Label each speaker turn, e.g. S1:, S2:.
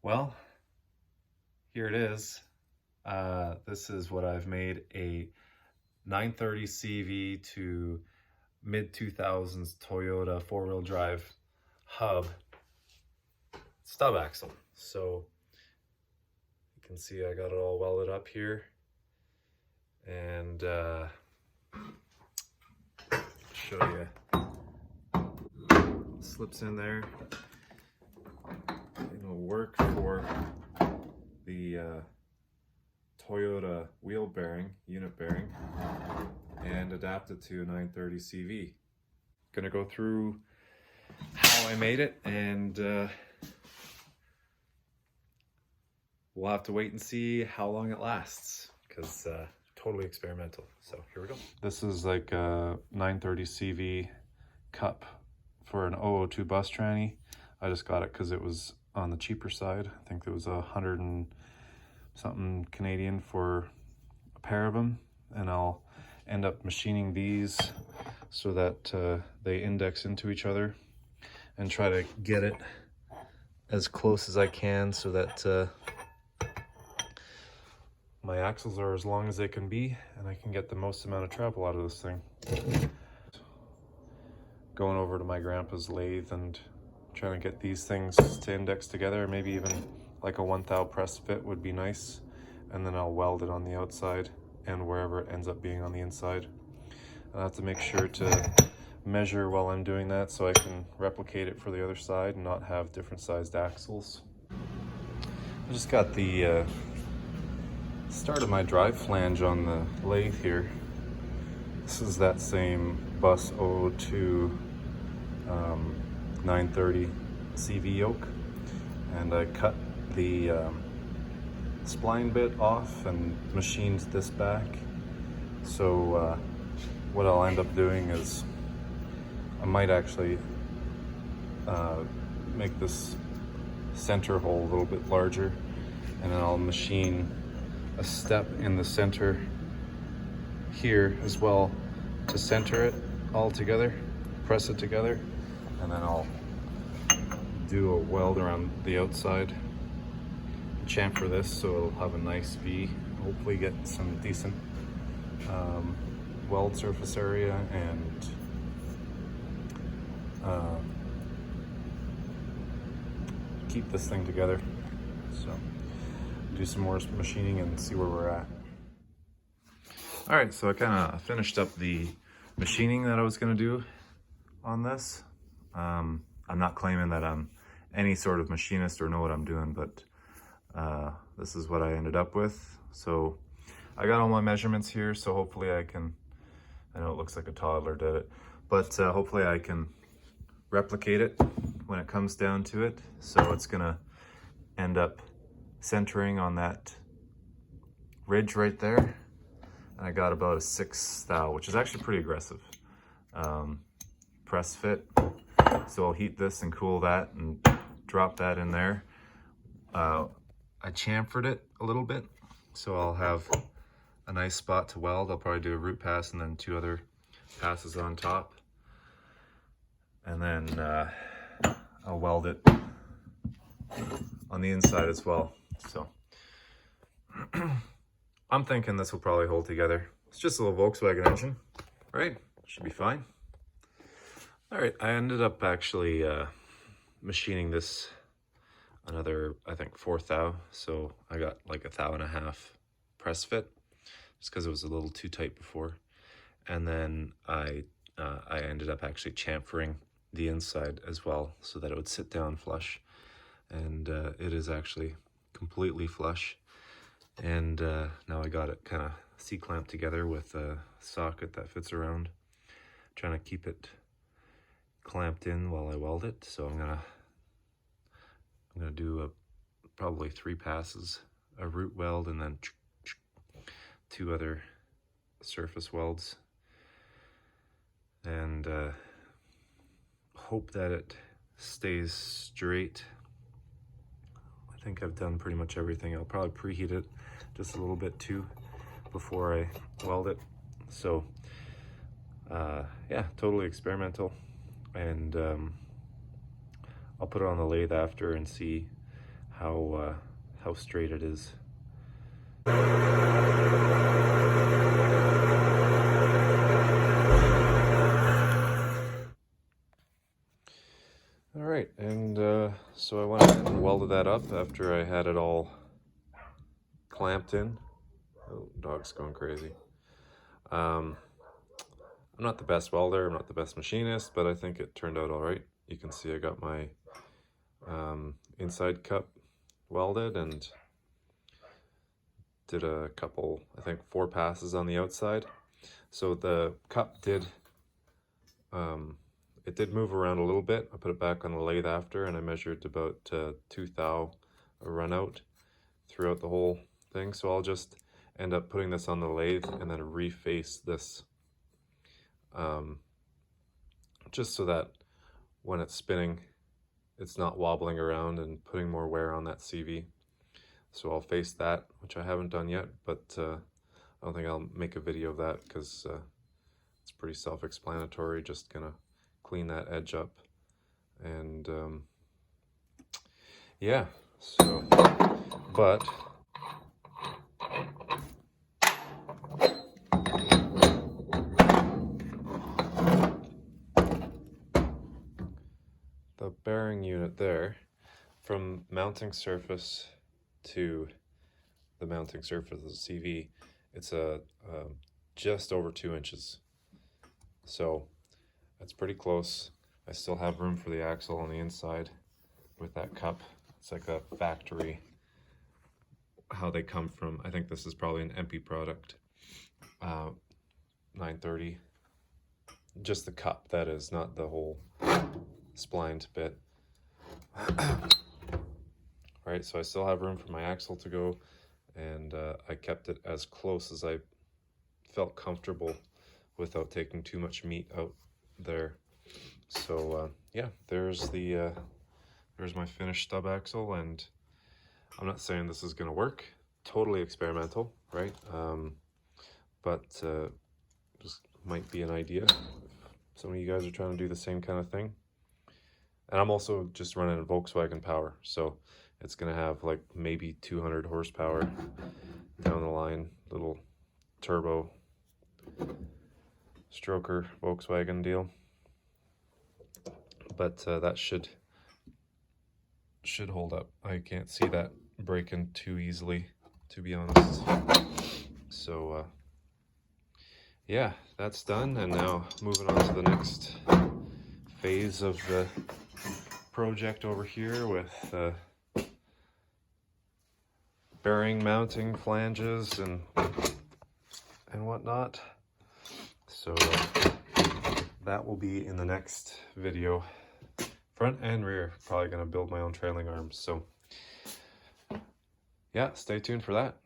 S1: Well, here it is. This is what I've made, a 930 CV to mid 2000s Toyota four-wheel drive hub stub axle. So you can see I got it all welded up here, and show you. Slips in there. It'll work for the Toyota wheel bearing, unit bearing, and adapt it to a 930 CV. Gonna go through how I made it, and we'll have to wait and see how long it lasts, because totally experimental. So here we go. This is like a 930 CV cup for an 002 bus tranny. I just got it because it was on the cheaper side. I think there was 100 and something Canadian for a pair of them, and I'll end up machining these so that they index into each other, and try to get it as close as I can so that my axles are as long as they can be, and I can get the most amount of travel out of this thing. Going over to my grandpa's lathe and trying to get these things to index together. Maybe even like a 1 thou press fit would be nice, and then I'll weld it on the outside and wherever it ends up being on the inside. I'll have to make sure to measure while I'm doing that so I can replicate it for the other side and not have different sized axles. I just got the start of my drive flange on the lathe here. This is that same bus 002 930 CV yoke, and I cut the spline bit off and machined this back. So what I'll end up doing is I might actually make this center hole a little bit larger, and then I'll machine a step in the center here as well to center it all together, press it together, and then I'll do a weld around the outside, chamfer this so it'll have a nice V, hopefully get some decent weld surface area, and keep this thing together. So do some more machining and see where we're at. All right, so I kind of finished up the machining that I was going to do on this. I'm not claiming that I'm any sort of machinist or know what I'm doing, but this is what I ended up with. So I got all my measurements here, so hopefully I know it looks like a toddler did it, but hopefully I can replicate it when it comes down to it. So it's gonna end up centering on that ridge right there. And I got about a 6 thou, which is actually pretty aggressive press fit. So I'll heat this and cool that and drop that in there. I chamfered it a little bit, so I'll have a nice spot to weld. I'll probably do a root pass and then 2 other passes on top. And then I'll weld it on the inside as well. So I'm thinking this will probably hold together. It's just a little Volkswagen engine, right? Should be fine. All right, I ended up actually machining this another, I think, 4 thou. So I got like 1.5 thou press fit, just because it was a little too tight before. And then I ended up actually chamfering the inside as well so that it would sit down flush. And it is actually completely flush. And now I got it kind of C-clamped together with a socket that fits around, trying to keep it clamped in while I weld it. So I'm gonna do probably 3 passes, a root weld, and then 2 other surface welds, and hope that it stays straight. I think I've done pretty much everything. I'll probably preheat it just a little bit too before I weld it. So yeah, totally experimental, and I'll put it on the lathe after and see how straight it is. All right, and so I went ahead and welded that up after I had it all clamped in. Oh, dog's going crazy. I'm not the best welder, I'm not the best machinist, but I think it turned out all right. You can see I got my inside cup welded and did a couple, I think 4 passes on the outside. So the cup did, it did move around a little bit. I put it back on the lathe after, and I measured about 2 thou a run out throughout the whole thing. So I'll just end up putting this on the lathe and then reface this, just so that when it's spinning, it's not wobbling around and putting more wear on that CV. So I'll face that, which I haven't done yet, but I don't think I'll make a video of that because it's pretty self-explanatory. Just gonna clean that edge up, and yeah, so, but the bearing unit there, from mounting surface to the mounting surface of the CV, it's just over 2 inches. So that's pretty close. I still have room for the axle on the inside with that cup. It's like a factory, how they come from. I think this is probably an MP product, 930. Just the cup, that is, not the whole splined bit. Right, so I still have room for my axle to go, and I kept it as close as I felt comfortable without taking too much meat out there. So yeah, there's my finished stub axle, and I'm not saying this is gonna work. Totally experimental, right? But just might be an idea if some of you guys are trying to do the same kind of thing. And I'm also just running a Volkswagen power, so it's gonna have like maybe 200 horsepower down the line, little turbo stroker Volkswagen deal. But that should hold up. I can't see that breaking too easily, to be honest. So yeah, that's done, and now moving on to the next phase of the project over here with bearing mounting flanges and whatnot. So that will be in the next video. Front and rear. Probably gonna build my own trailing arms. So yeah, stay tuned for that.